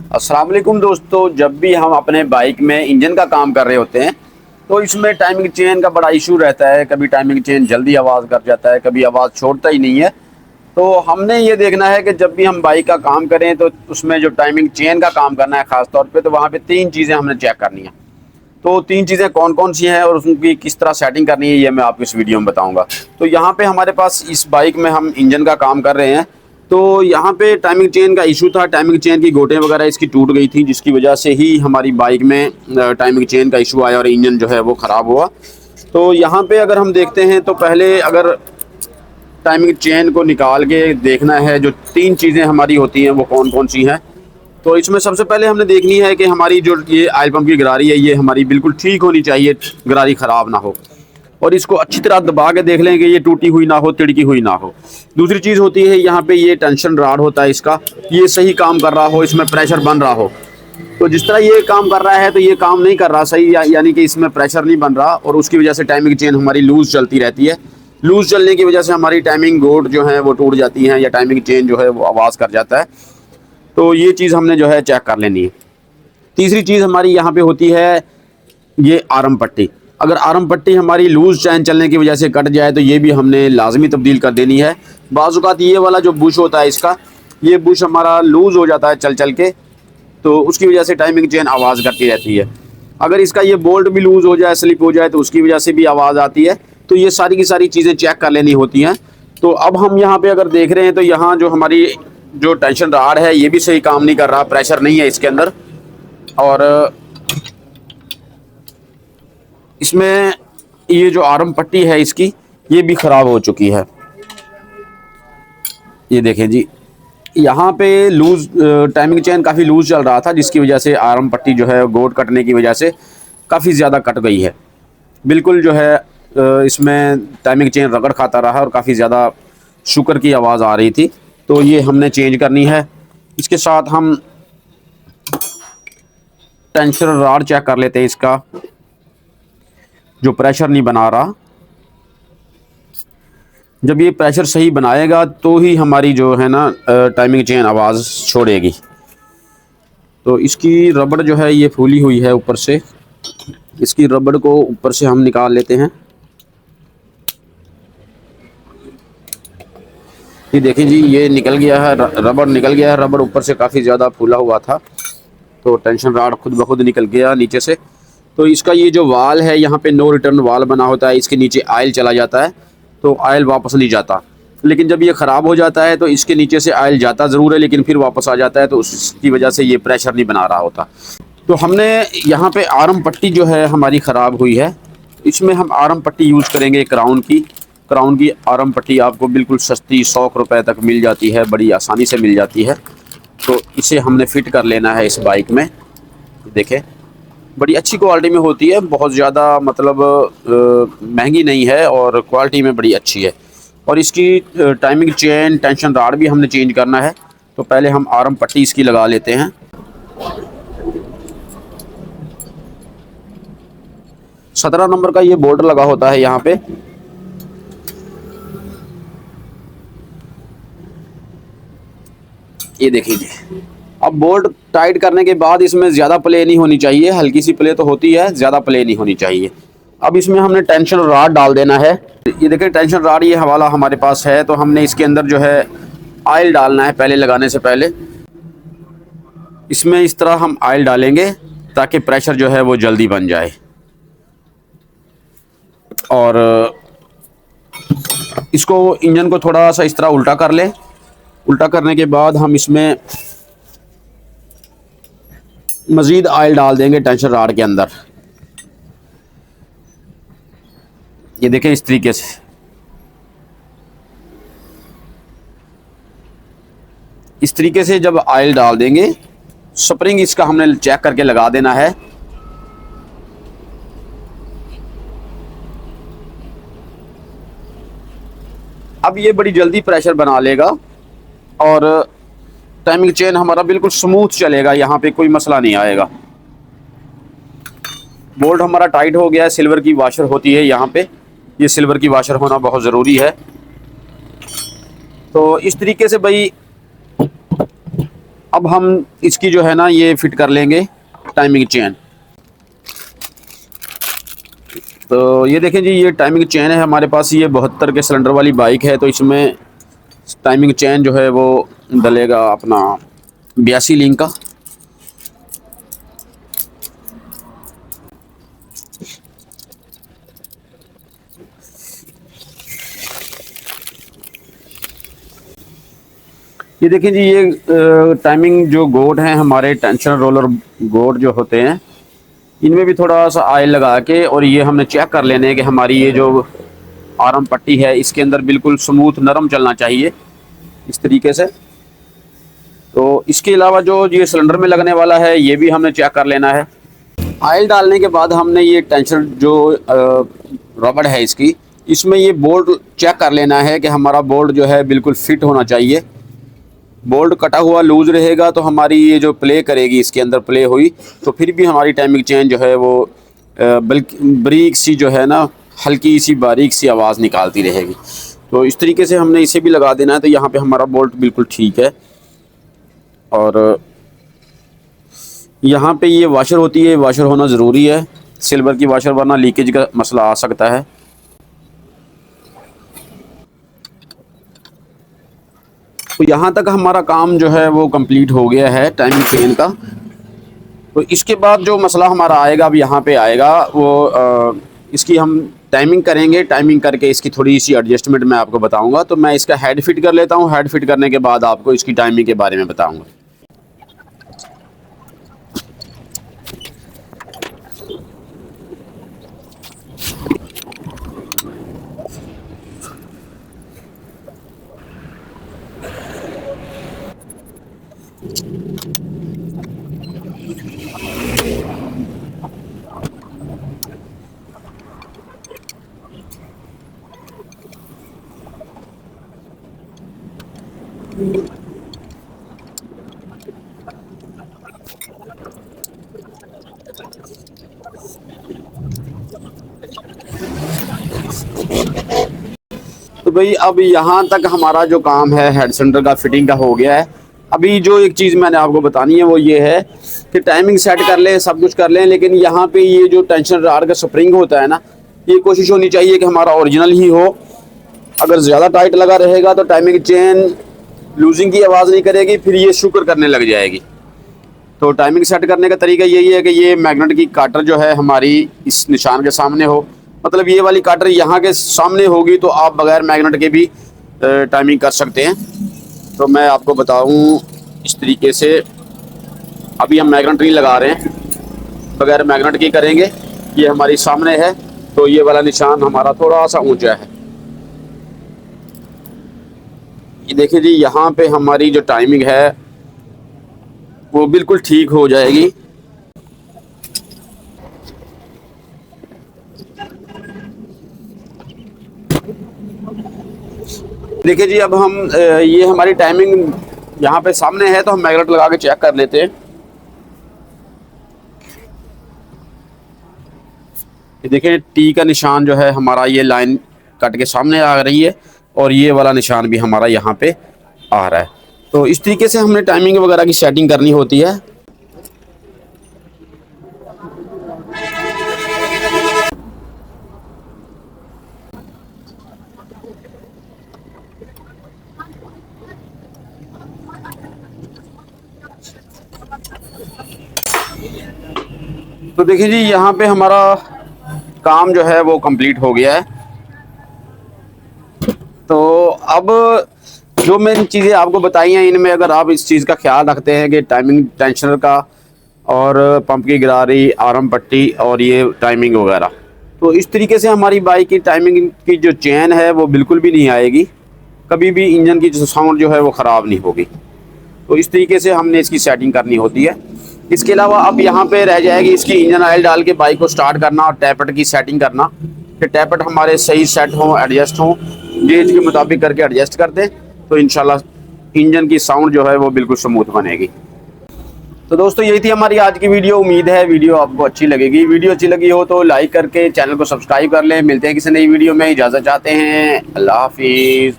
अस्सलाम वालेकुम दोस्तों, जब भी हम अपने बाइक में इंजन का काम कर रहे होते हैं तो इसमें टाइमिंग चेन का बड़ा इशू रहता है। कभी टाइमिंग चेन जल्दी आवाज़ कर जाता है, कभी आवाज़ छोड़ता ही नहीं है। तो हमने ये देखना है कि जब भी हम बाइक का काम करें तो उसमें जो टाइमिंग चेन का काम करना है ख़ास तौर पे, तो वहाँ पे 3 चीज़ें हमने चेक करनी है। तो 3 चीज़ें कौन कौन सी हैं और उनकी किस तरह सेटिंग करनी है, ये मैं आपको इस वीडियो में बताऊँगा। तो यहाँ पे हमारे पास इस बाइक में हम इंजन का काम कर रहे हैं। तो यहाँ पे टाइमिंग चेन का इशू था, टाइमिंग चेन की गोटें वगैरह इसकी टूट गई थी, जिसकी वजह से ही हमारी बाइक में टाइमिंग चेन का इशू आया और इंजन जो है वो ख़राब हुआ। तो यहाँ पे अगर हम देखते हैं तो पहले अगर टाइमिंग चेन को निकाल के देखना है, जो 3 चीज़ें हमारी होती हैं वो कौन कौन सी हैं। तो इसमें सबसे पहले हमने देखनी है कि हमारी जो ये ऑयल पंप की गरारी है, ये हमारी बिल्कुल ठीक होनी चाहिए, गरारी ख़राब ना हो। और इसको अच्छी तरह दबा के देख लें कि ये टूटी हुई ना हो, तिड़की हुई ना हो। दूसरी चीज़ होती है यहाँ पे ये टेंशन रॉड होता है इसका, ये सही काम कर रहा हो, इसमें प्रेशर बन रहा हो। तो जिस तरह ये काम कर रहा है तो ये काम नहीं कर रहा सही, यानी कि इसमें प्रेशर नहीं बन रहा और उसकी वजह से टाइमिंग चेन हमारी लूज़ चलती रहती है। लूज़ चलने की वजह से हमारी टाइमिंग गोट जो है वो टूट जाती हैं या टाइमिंग चेन जो है वो आवाज़ कर जाता है। तो ये चीज़ हमने जो है चेक कर लेनी है। तीसरी चीज़ हमारी यहाँ पे होती है ये आर्म पट्टी। अगर आर्म पट्टी हमारी लूज़ चैन चलने की वजह से कट जाए तो ये भी हमने लाजमी तब्दील कर देनी है। बाज़ औक़ात ये वाला जो बुश होता है इसका, ये बुश हमारा लूज़ हो जाता है चल चल के, तो उसकी वजह से टाइमिंग चेन आवाज़ करती रहती है। अगर इसका ये बोल्ट भी लूज़ हो जाए, स्लिप हो जाए, तो उसकी वजह से भी आवाज़ आती है। तो ये सारी की सारी चीज़ें चेक कर लेनी होती हैं। तो अब हम यहाँ पे अगर देख रहे हैं तो यहाँ जो हमारी जो टेंशन रॉड है ये भी सही काम नहीं कर रहा, प्रेशर नहीं है इसके अंदर। और इसमें ये जो आर्म पट्टी है इसकी, ये भी ख़राब हो चुकी है। ये देखें जी, यहाँ पे लूज़ टाइमिंग चेन काफ़ी लूज़ चल रहा था, जिसकी वजह से आर्म पट्टी जो है गोट कटने की वजह से काफ़ी ज़्यादा कट गई है। बिल्कुल जो है इसमें टाइमिंग चेन रगड़ खाता रहा और काफ़ी ज़्यादा शुकर की आवाज़ आ रही थी। तो ये हमने चेंज करनी है। इसके साथ हम टेंशन रॉड चेक कर लेते हैं इसका, जो प्रेशर नहीं बना रहा। जब ये प्रेशर सही बनाएगा तो ही हमारी जो है ना टाइमिंग चेन आवाज़ छोड़ेगी। तो इसकी रबड़ जो है ये फूली हुई है ऊपर से, इसकी रबड़ को ऊपर से हम निकाल लेते हैं। ये देखें जी, ये निकल गया है, रबड़ निकल गया है। रबड़ ऊपर से काफ़ी ज़्यादा फूला हुआ था, तो टेंशन रॉड खुद ब खुद निकल गया नीचे से। तो इसका ये जो वाल है, यहाँ पे नो रिटर्न वाल बना होता है, इसके नीचे ऑयल चला जाता है तो ऑयल वापस नहीं जाता। लेकिन जब ये ख़राब हो जाता है तो इसके नीचे से ऑयल जाता ज़रूर है, लेकिन फिर वापस आ जाता है, तो उसकी वजह से ये प्रेशर नहीं बना रहा होता। तो हमने यहाँ पे आर्म पट्टी जो है हमारी ख़राब हुई है, इसमें हम आर्म पट्टी यूज़ करेंगे क्राउन की। क्राउन की आर्म पट्टी आपको बिल्कुल सस्ती 100 रुपये तक मिल जाती है, बड़ी आसानी से मिल जाती है। तो इसे हमने फ़िट कर लेना है इस बाइक में। देखें, बड़ी अच्छी क्वालिटी में होती है, बहुत ज़्यादा मतलब महंगी नहीं है और क्वालिटी में बड़ी अच्छी है। और इसकी टाइमिंग चेन टेंशन रॉड भी हमने चेंज करना है। तो पहले हम आर्म पट्टी इसकी लगा लेते हैं। 17 नंबर का ये बोल्ट लगा होता है यहाँ पे। ये देखिए, अब बोल्ट टाइट करने के बाद इसमें ज़्यादा प्ले नहीं होनी चाहिए, हल्की सी प्ले तो होती है, ज़्यादा प्ले नहीं होनी चाहिए। अब इसमें हमने टेंशन रॉड डाल देना है। ये देखिए टेंशन रॉड, ये हवाला हमारे पास है। तो हमने इसके अंदर जो है ऑयल डालना है पहले, लगाने से पहले इसमें इस तरह हम ऑयल डालेंगे ताकि प्रेशर जो है वो जल्दी बन जाए। और इसको इंजन को थोड़ा सा इस तरह उल्टा कर लें। उल्टा करने के बाद हम इसमें मज़ीद ऑयल डाल देंगे टेंशन रॉड के अंदर। ये देखें, इस तरीके से जब ऑयल डाल देंगे, स्प्रिंग इसका हमने चेक करके लगा देना है। अब ये बड़ी जल्दी प्रेशर बना लेगा और टाइमिंग चेन हमारा बिल्कुल स्मूथ चलेगा, यहाँ पे कोई मसला नहीं आएगा। बोल्ट हमारा टाइट हो गया है। सिल्वर की वाशर होती है यहाँ पे, ये सिल्वर की वाशर होना बहुत ज़रूरी है। तो इस तरीके से भाई अब हम इसकी जो है ना ये फिट कर लेंगे टाइमिंग चेन। तो ये देखें जी, ये टाइमिंग चेन है हमारे पास। ये 72 के सिलेंडर वाली बाइक है, तो इसमें टाइमिंग चेन जो है वो डलेगा अपना 82 लिंक का। ये देखें जी, ये टाइमिंग जो गोट हैं हमारे, टेंशन रोलर गोट जो होते हैं, इनमें भी थोड़ा सा ऑयल लगा के और ये हमने चेक कर लेने हैं कि हमारी ये जो आर्म पट्टी है इसके अंदर बिल्कुल स्मूथ नरम चलना चाहिए इस तरीके से। तो इसके अलावा जो ये सिलेंडर में लगने वाला है ये भी हमने चेक कर लेना है। ऑयल डालने के बाद हमने ये टेंशन जो रबड़ है इसकी, इसमें ये बोल्ट चेक कर लेना है कि हमारा बोल्ट जो है बिल्कुल फिट होना चाहिए। बोल्ट कटा हुआ लूज रहेगा तो हमारी ये जो प्ले करेगी, इसके अंदर प्ले हुई तो फिर भी हमारी टाइमिंग चेन जो है वो बल्कि बारीक सी जो है ना, हल्की सी बारीक सी आवाज़ निकालती रहेगी। तो इस तरीके से हमने इसे भी लगा देना है। तो यहाँ पे हमारा बोल्ट बिल्कुल ठीक है। और यहाँ पे ये वाशर होती है, वाशर होना ज़रूरी है, सिल्वर की वाशर, वरना लीकेज का मसला आ सकता है। तो यहाँ तक हमारा काम जो है वो कंप्लीट हो गया है टाइमिंग चेन का। तो इसके बाद जो मसला हमारा आएगा, अब यहाँ पे आएगा वो इसकी हम टाइमिंग करेंगे। टाइमिंग करके इसकी थोड़ी सी एडजस्टमेंट मैं आपको बताऊंगा। तो मैं इसका हेड फिट कर लेता हूँ। हेड फिट करने के बाद आपको इसकी टाइमिंग के बारे में बताऊंगा। तो भाई अब यहाँ तक हमारा जो काम है हेड सेंटर का फिटिंग का हो गया है। अभी जो एक चीज़ मैंने आपको बतानी है वो ये है कि टाइमिंग सेट कर लें, सब कुछ कर लें, लेकिन यहाँ पे ये जो टेंशन रॉड का स्प्रिंग होता है ना, ये कोशिश होनी चाहिए कि हमारा ओरिजिनल ही हो। अगर ज़्यादा टाइट लगा रहेगा तो टाइमिंग चेन लूजिंग की आवाज़ नहीं करेगी, फिर ये शुकर करने लग जाएगी। तो टाइमिंग सेट करने का तरीका यही है कि ये मैग्नेट की काटर जो है हमारी इस निशान के सामने हो, मतलब ये वाली काटर यहाँ के सामने होगी तो आप बगैर मैग्नेट के भी टाइमिंग कर सकते हैं। तो मैं आपको बताऊँ इस तरीके से, अभी हम मैग्नेट नहीं लगा रहे हैं, बगैर मैग्नेट की करेंगे। ये हमारी सामने है तो ये वाला निशान हमारा थोड़ा सा ऊंचा है। ये देखिए जी, यहाँ पे हमारी जो टाइमिंग है वो बिल्कुल ठीक हो जाएगी। देखिए जी, अब हम ये हमारी टाइमिंग यहाँ पे सामने है तो हम मैग्नेट लगा के चेक कर लेते हैं। ये देखिए, टी का निशान जो है हमारा ये लाइन कट के सामने आ रही है और ये वाला निशान भी हमारा यहाँ पे आ रहा है। तो इस तरीके से हमने टाइमिंग वगैरह की सेटिंग करनी होती है। तो देखिए जी, यहाँ पे हमारा काम जो है वो कंप्लीट हो गया है। तो अब जो मैंने चीज़ें आपको बताई हैं, इनमें अगर आप इस चीज़ का ख्याल रखते हैं कि टाइमिंग टेंशनर का और पंप की गिरारी, आर्म पट्टी और ये टाइमिंग वगैरह, तो इस तरीके से हमारी बाइक की टाइमिंग की जो चेन है वो बिल्कुल भी नहीं आएगी, कभी भी इंजन की जो साउंड जो है वो ख़राब नहीं होगी। तो इस तरीके से हमने इसकी सेटिंग करनी होती है। इसके अलावा अब यहाँ पे रह जाएगी इसकी इंजन ऑयल डाल के बाइक को स्टार्ट करना और टैपट की सेटिंग करना, कि टैपट हमारे सही सेट हों, एडजस्ट हों, गेज के मुताबिक करके एडजस्ट कर दें तो इंशाल्लाह इंजन की साउंड जो है वो बिल्कुल स्मूथ बनेगी। तो दोस्तों, यही थी हमारी आज की वीडियो। उम्मीद है वीडियो आपको अच्छी लगेगी। वीडियो अच्छी लगी हो तो लाइक करके चैनल को सब्सक्राइब कर लें। मिलते हैं किसी नई वीडियो में, इजाज़त चाहते हैं, अल्लाह हाफिज़।